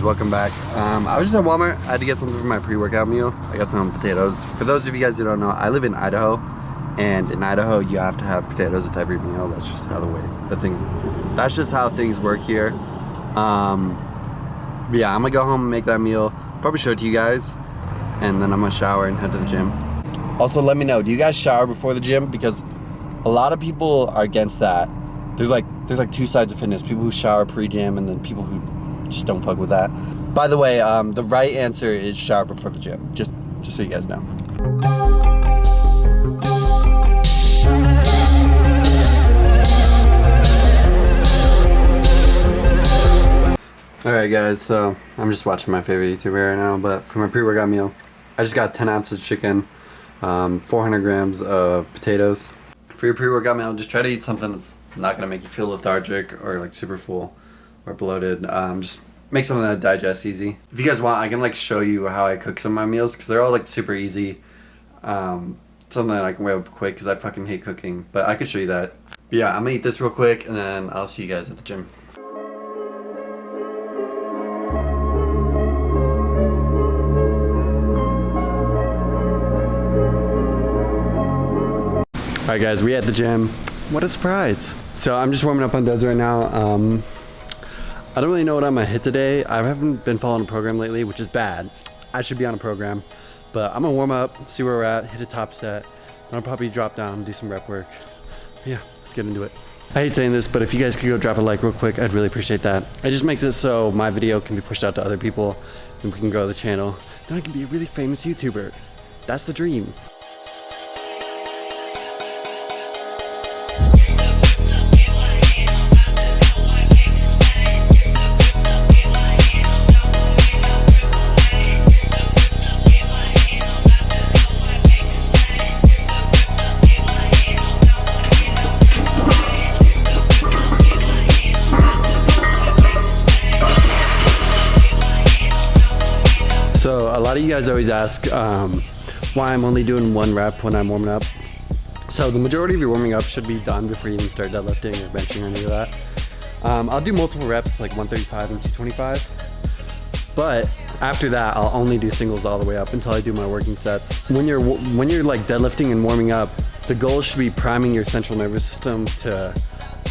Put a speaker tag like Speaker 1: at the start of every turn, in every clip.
Speaker 1: guys, welcome back. I was just at Walmart. I had to get something for my pre-workout meal. I got some potatoes. For those of you guys who don't know, I live in Idaho, and in Idaho you have to have potatoes with every meal. That's just how that's just how things work here. But yeah, I'm gonna go home and make that meal. Probably show it to you guys, and then I'm gonna shower and head to the gym. Also, let me know, do you guys shower before the gym? Because a lot of people are against that. There's like two sides of fitness. People who shower pre-gym, and then people who just don't fuck with that. By the way, the right answer is shower before the gym. Just so you guys know. Alright guys, so I'm just watching my favorite YouTuber right now, but for my pre-workout meal, I just got 10 ounces of chicken, 400 grams of potatoes. For your pre-workout meal, just try to eat something that's not gonna make you feel lethargic or like super full or bloated. Just make something that digests easy. If you guys want, I can like show you how I cook some of my meals, because they're all like super easy. Something that I can whip up quick, because I fucking hate cooking, but I could show you that. But yeah, I'm gonna eat this real quick, and then I'll see you guys at the gym. Alright guys, we at the gym. What a surprise. So I'm just warming up on deads right now. I don't really know what I'm gonna hit today. I haven't been following a program lately, which is bad. I should be on a program, but I'm gonna warm up, see where we're at, hit a top set, then I'll probably drop down, do some rep work. But yeah, let's get into it. I hate saying this, but if you guys could go drop a like real quick, I'd really appreciate that. It just makes it so my video can be pushed out to other people, and we can grow the channel. Then I can be a really famous YouTuber. That's the dream. So a lot of you guys always ask why I'm only doing one rep when I'm warming up. So the majority of your warming up should be done before you even start deadlifting or benching or any of that. I'll do multiple reps like 135 and 225, but after that I'll only do singles all the way up until I do my working sets. When you're like deadlifting and warming up, the goal should be priming your central nervous system to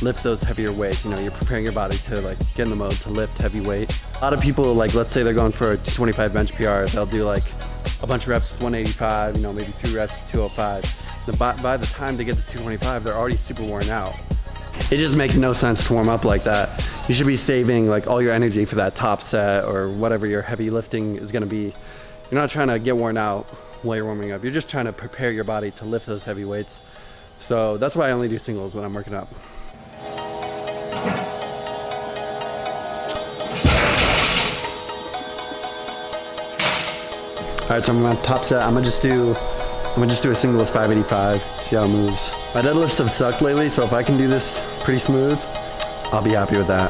Speaker 1: lift those heavier weights. You know, you're preparing your body to like get in the mode to lift heavy weight. A lot of people, like, let's say they're going for a 225 bench PR, they'll do like a bunch of reps with 185, you know, maybe 3 reps with 205. Then by the time they get to 225, they're already super worn out. It just makes no sense to warm up like that. You should be saving like all your energy for that top set or whatever your heavy lifting is gonna be. You're not trying to get worn out while you're warming up. You're just trying to prepare your body to lift those heavy weights. So that's why I only do singles when I'm working up. Alright, so I'm on top set. I'm gonna just do a single with 585, see how it moves. My deadlifts have sucked lately, so if I can do this pretty smooth, I'll be happy with that.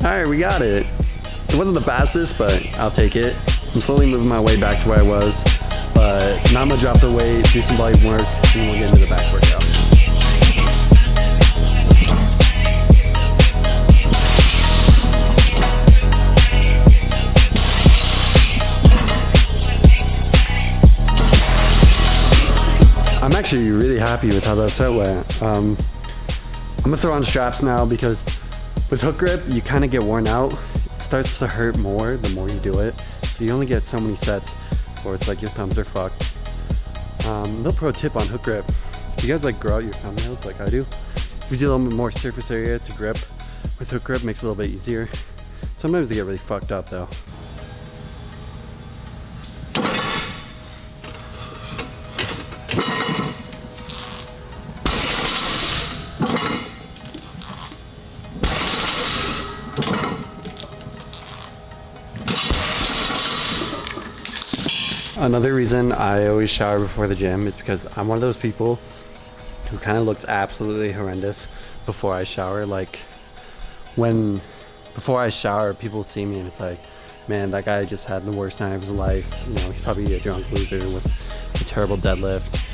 Speaker 1: Alright, we got it. It wasn't the fastest, but I'll take it. I'm slowly moving my way back to where I was, but now I'm gonna drop the weight, do some volume work, and then we'll get into the back workout. I'm actually really happy with how that set went. I'm gonna throw on straps now, because with hook grip, you kind of get worn out. It starts to hurt more the more you do it. So you only get so many sets where it's like your thumbs are fucked. Little pro tip on hook grip. If you guys like grow out your thumbnails like I do, gives you a little bit more surface area to grip. With hook grip, makes it a little bit easier. Sometimes they get really fucked up though. Another reason I always shower before the gym is because I'm one of those people who kind of looks absolutely horrendous before I shower. Like before I shower, people see me and it's like, man, that guy just had the worst time of his life. You know, he's probably a drunk loser with a terrible deadlift.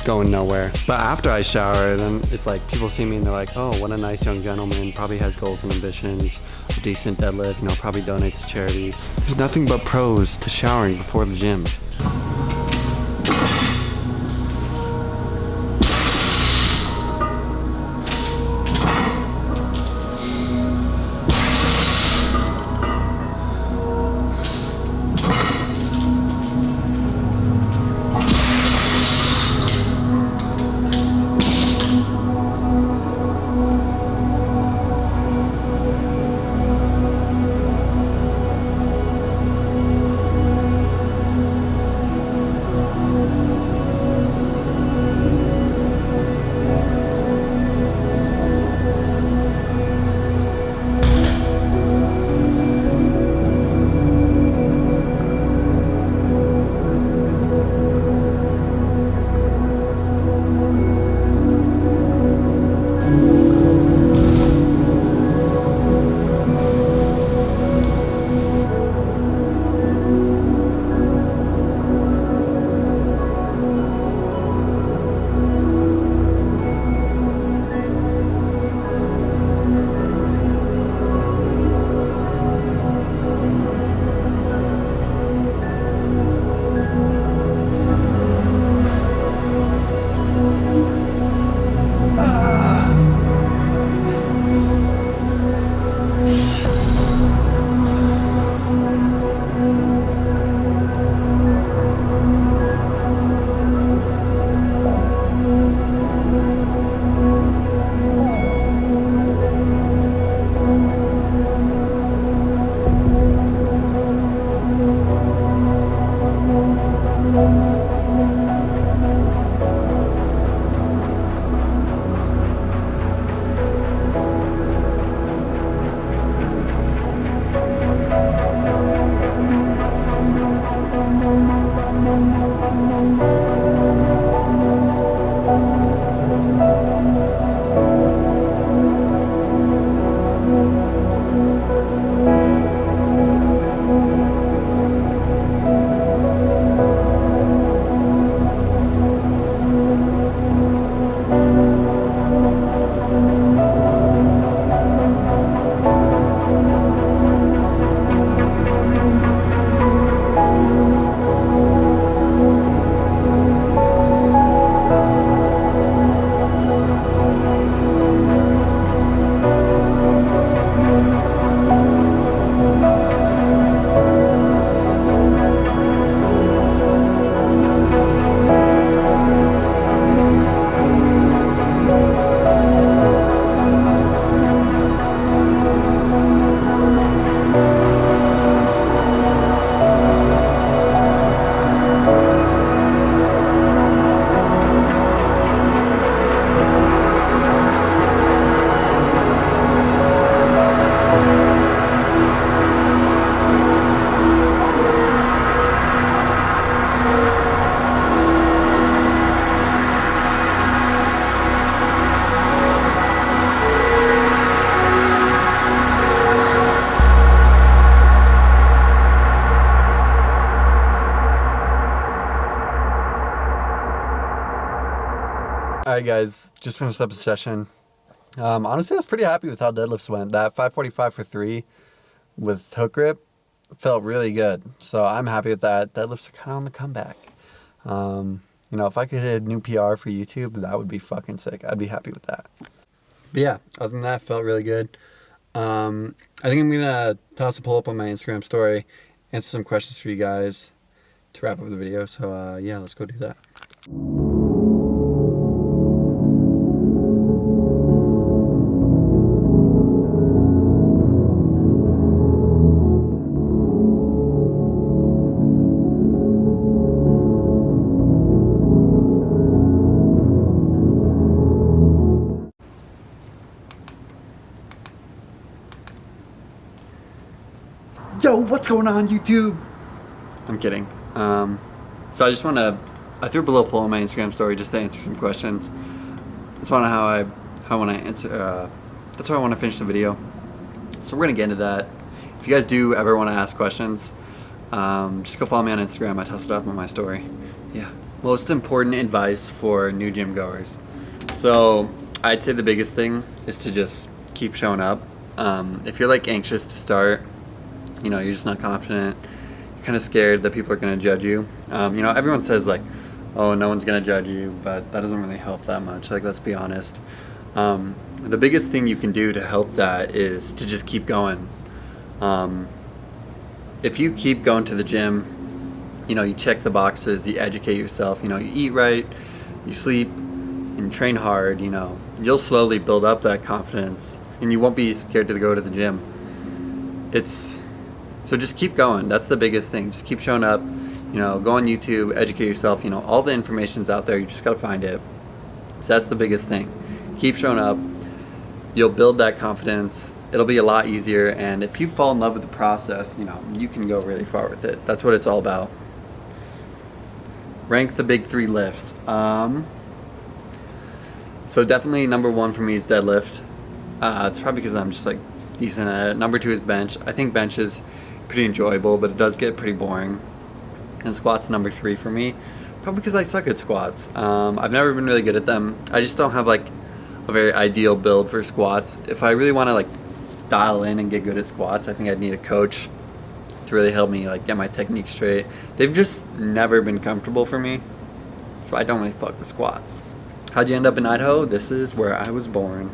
Speaker 1: going nowhere. But after I shower, then it's like people see me and they're like, oh, what a nice young gentleman, probably has goals and ambitions, a decent deadlift, you know, probably donates to charities. There's nothing but pros to showering before the gym. Alright guys, just finished up a session. Honestly, I was pretty happy with how deadlifts went. That 545 for 3 with hook grip felt really good. So I'm happy with that. Deadlifts are kind of on the comeback. You know, if I could hit a new PR for YouTube, that would be fucking sick. I'd be happy with that. But yeah, other than that, felt really good. I think I'm going to toss a poll up on my Instagram story, answer some questions for you guys to wrap up the video. So yeah, let's go do that. Yo, what's going on, YouTube? I'm kidding. So I just want to, I threw up a little poll on my Instagram story just to answer some questions. That's how I want to answer. That's how I want to finish the video. So we're gonna get into that. If you guys do ever want to ask questions, just go follow me on Instagram. I toss it up on my story. Yeah, Most important advice for new gym goers. So I'd say the biggest thing is to just keep showing up. If you're like anxious to start, you know, you're just not confident, you're kind of scared that people are going to judge you. You know, everyone says like, oh, no one's going to judge you, but that doesn't really help that much. Like, let's be honest. The biggest thing you can do to help that is to just keep going. If you keep going to the gym, you know, you check the boxes, you educate yourself, you know, you eat right, you sleep, and you train hard, you know, you'll slowly build up that confidence and you won't be scared to go to the gym. So just keep going. That's the biggest thing. Just keep showing up, you know, go on YouTube, educate yourself, you know, all the information's out there. You just got to find it. So that's the biggest thing. Keep showing up. You'll build that confidence. It'll be a lot easier. And if you fall in love with the process, you know, you can go really far with it. That's what it's all about. Rank the big 3 lifts. So definitely number 1 for me is deadlift. It's probably because I'm just like decent at it. Number 2 is bench. I think bench is pretty enjoyable, but it does get pretty boring. And squats number 3 for me, probably because I suck at squats. I've never been really good at them. I just don't have like a very ideal build for squats. If I really want to like dial in and get good at squats, I think I'd need a coach to really help me like get my technique straight. They've just never been comfortable for me, so I don't really fuck with squats. How'd you end up in Idaho? This is where I was born.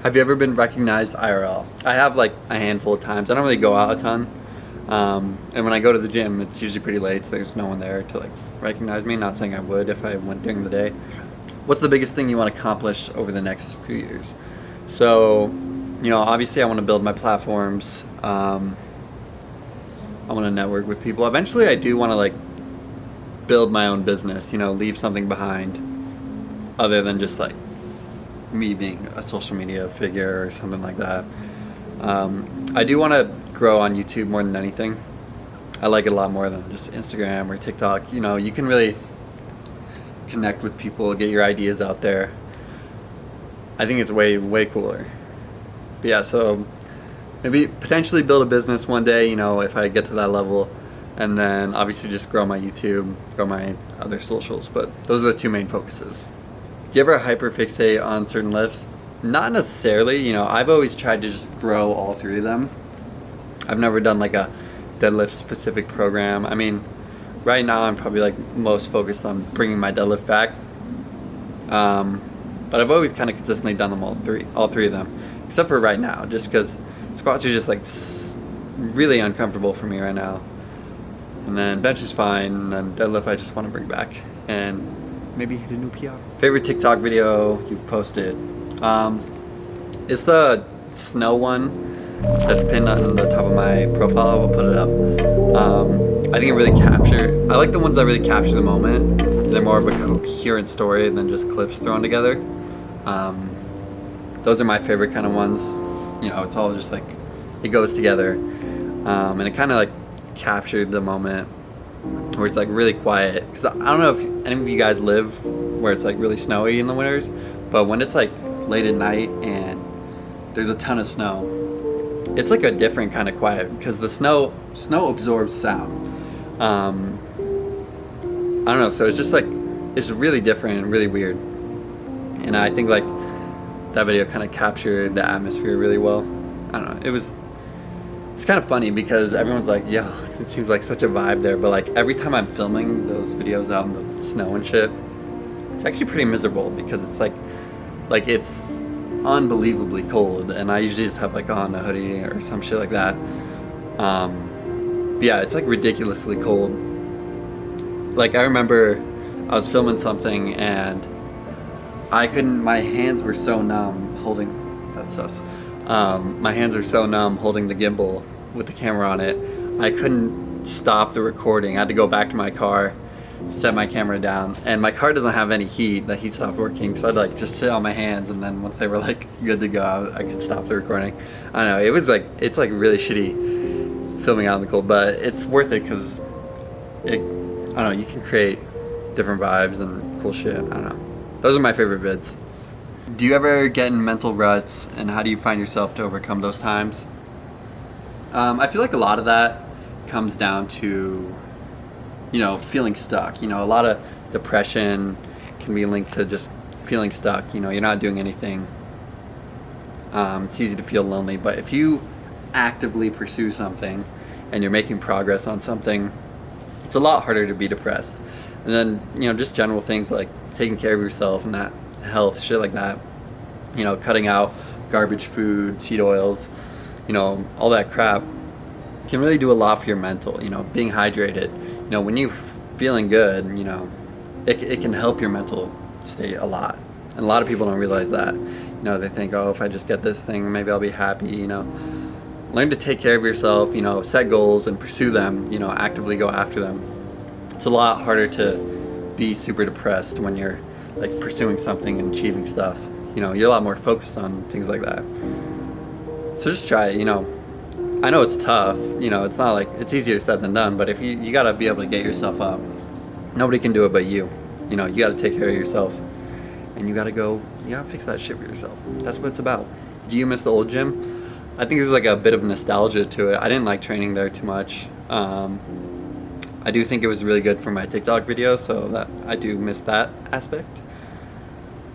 Speaker 1: Have you ever been recognized IRL? I have like a handful of times. I don't really go out a ton, and when I go to the gym, it's usually pretty late, so there's no one there to like recognize me. Not saying I would if I went during the day. What's the biggest thing you want to accomplish over the next few years? So, you know, obviously I want to build my platforms. I want to network with people. Eventually I do want to like build my own business, you know, leave something behind other than just like me being a social media figure or something like that. I do want to grow on YouTube more than anything. I like it a lot more than just Instagram or TikTok. You know, you can really connect with people, get your ideas out there. I think it's way, way cooler. But yeah, so maybe potentially build a business one day, you know, if I get to that level, and then obviously just grow my YouTube, grow my other socials, but those are the 2 main focuses. Do you ever hyperfixate on certain lifts? Not necessarily, you know, I've always tried to just grow all 3 of them. I've never done like a deadlift specific program. I mean, right now I'm probably like most focused on bringing my deadlift back. But I've always kind of consistently done them all three of them, except for right now, just because squats are just like really uncomfortable for me right now. And then bench is fine, and then deadlift I just want to bring back and maybe hit a new PR. Favorite TikTok video you've posted? It's the snow one that's pinned on the top of my profile. I'll put it up. I think it really I like the ones that really capture the moment. They're more of a coherent story than just clips thrown together. Those are my favorite kind of ones. You know, it's all just like, it goes together. And it kind of like captured the moment where it's like really quiet. Because I don't know if any of you guys live where it's like really snowy in the winters, but when it's like late at night and there's a ton of snow, it's like a different kind of quiet because the snow absorbs sound. I don't know, so it's just like, it's really different and really weird. And I think like that video kind of captured the atmosphere really well. I don't know, it's kind of funny because everyone's like, yo, it seems like such a vibe there, but like every time I'm filming those videos out in the snow and shit, it's actually pretty miserable because it's like it's unbelievably cold, and I usually just have like on a hoodie or some shit like that. But yeah, it's like ridiculously cold. Like I remember I was filming something and my hands were so numb holding, that's sus. My hands were so numb holding the gimbal with the camera on it. I couldn't stop the recording. I had to go back to my car, set my camera down, and my car doesn't have any heat. The heat stopped working, so I'd like just sit on my hands, and then once they were like good to go, I could stop the recording. I don't know, it's like really shitty filming out in the cold, but it's worth it because I don't know, you can create different vibes and cool shit. I don't know. Those are my favorite vids. Do you ever get in mental ruts, and how do you find yourself to overcome those times? I feel like a lot of that comes down to, you know, feeling stuck. You know, a lot of depression can be linked to just feeling stuck. You know, you're not doing anything. It's easy to feel lonely, but if you actively pursue something and you're making progress on something, it's a lot harder to be depressed. And then, you know, just general things like taking care of yourself and that health, shit like that. You know, cutting out garbage food, seed oils, you know, all that crap can really do a lot for your mental. You know, being hydrated, you know, when you're feeling good, you know, it can help your mental state a lot. And a lot of people don't realize that. You know, they think, oh, if I just get this thing, maybe I'll be happy. You know, learn to take care of yourself, you know, set goals and pursue them, you know, actively go after them. It's a lot harder to be super depressed when you're like pursuing something and achieving stuff. You know, you're a lot more focused on things like that. So just try it, you know. I know it's tough, you know, it's not like, it's easier said than done, but if you gotta be able to get yourself up. Nobody can do it but you. You know, you gotta take care of yourself. And you gotta fix that shit for yourself. That's what it's about. Do you miss the old gym? I think there's like a bit of nostalgia to it. I didn't like training there too much. I do think it was really good for my TikTok videos, so that I do miss that aspect.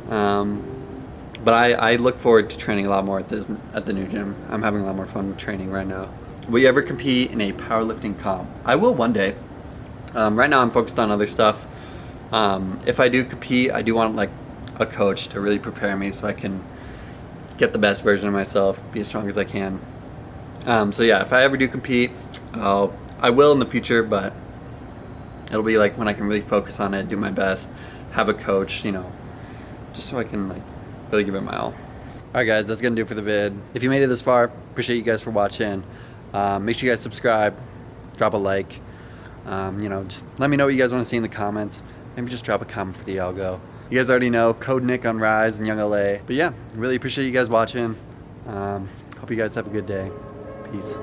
Speaker 1: But I look forward to training a lot more at the new gym. I'm having a lot more fun training right now. Will you ever compete in a powerlifting comp? I will one day. Right now I'm focused on other stuff. If I do compete, I do want like a coach to really prepare me so I can get the best version of myself, be as strong as I can. So yeah, if I ever do compete, I will in the future, but it'll be like when I can really focus on it, do my best, have a coach, you know, just so I can like really give it my all. Alright guys, that's gonna do it for the vid. If you made it this far, appreciate you guys for watching. Make sure you guys subscribe, drop a like, you know, just let me know what you guys want to see in the comments. Maybe just drop a comment for the algo. You guys already know, code Nick on Rise and Young LA. But yeah, really appreciate you guys watching. Hope you guys have a good day. Peace.